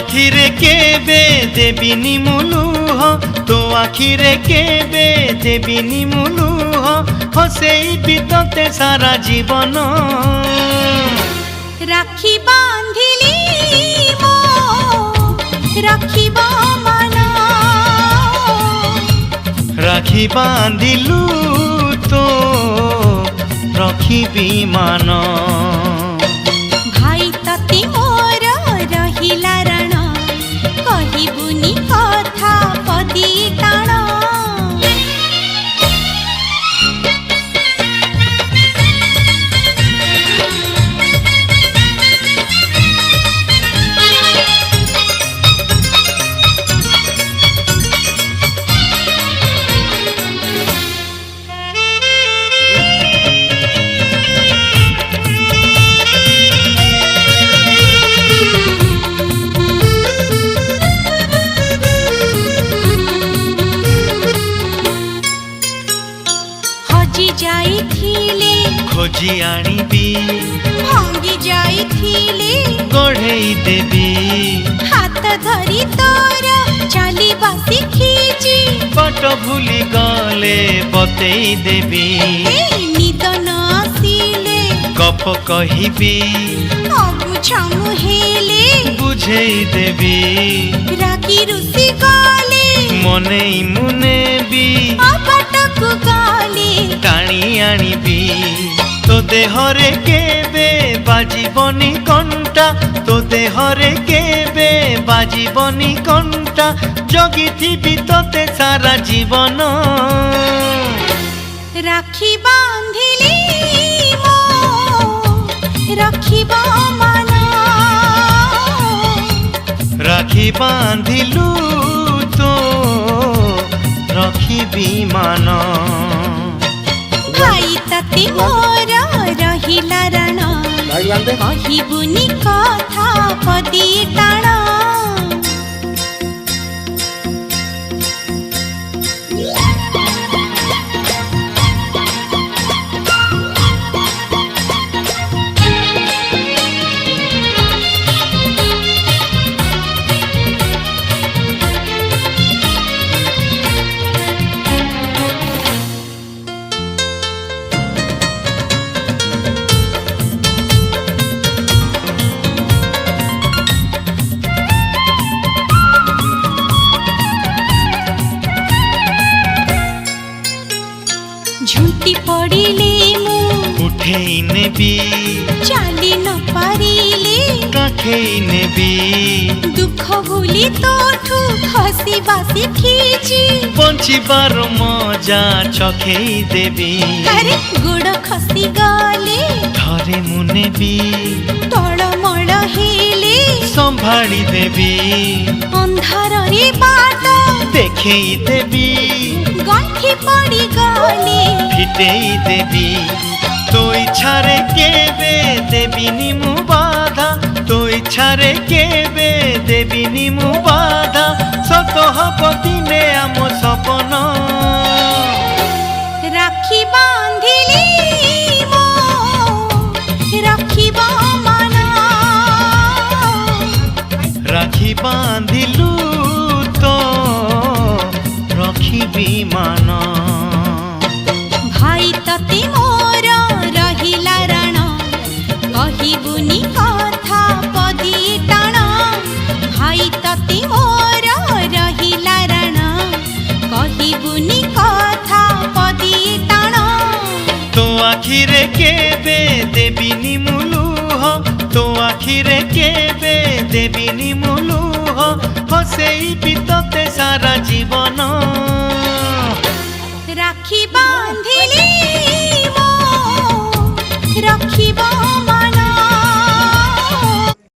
आखिरे केबे देबिनी मुलुह तो आखिरे केबे देबिनी मुलुह हसेई बितते सारा जीवन राखी बांधिली मो राखिब मन राखी बांधिलु तो रखिबी मान भाई तती मोर रहिला रण कहिबुनी कथा पदी टाण खोजी आनिबी भांगी जाइथिले गढ़ेई देबी हाथ धरी तोर चली बासी खींची पट भूली गले बतेई देबी निद न आसिले गप कहिबी अबुझा मुहेले बुझेई देबी रागी रुसी गले मनेई मुनेबी अपटकु गले टाणी आनिबी तो देहरे केबे बाजिबनी कंटा तो देहरे केबे बाजिबनी कंटा जगिथिबी तोते सारा जीवन राखी बांधिली मो राखिब मन राखी बांधिलु तो रखिबी मान भाई तती मोर रहिला रण कहिबुनी कथा पदी टाण झुंटी पड़िले मु उठेई नेबी चाली न पारिले काखेई नेबी दुख भूली तोठू हसी बासी खींची बंचिबार मजा चखेई देबी अरे गोड़ खसी गले धरे मुनेबी टळमळ हेले संभाली देबी अंधार रे बाट देखेई देबी गंठी पड़ी गले फिटेई देबी तो इच्छारे केबे देबिनी मु बाधा तो इच्छारे केबे देबिनी मु बाधा सत हब दिने आम सपन राखी बांधिली मो राखिब मन राखी बांधिलु तो रखिबी मान भाई तती मोर रहिला रण कहिबुनी कथा पदी टाण भाई तती मोर रहिला रण कहिबुनी कथा पदी टाण तो आखिरे केबे देबिनी मुलुह तो आखिरे केबे देबिनी मुलुह हसेई बितते सारा जीवन राखी बांधिली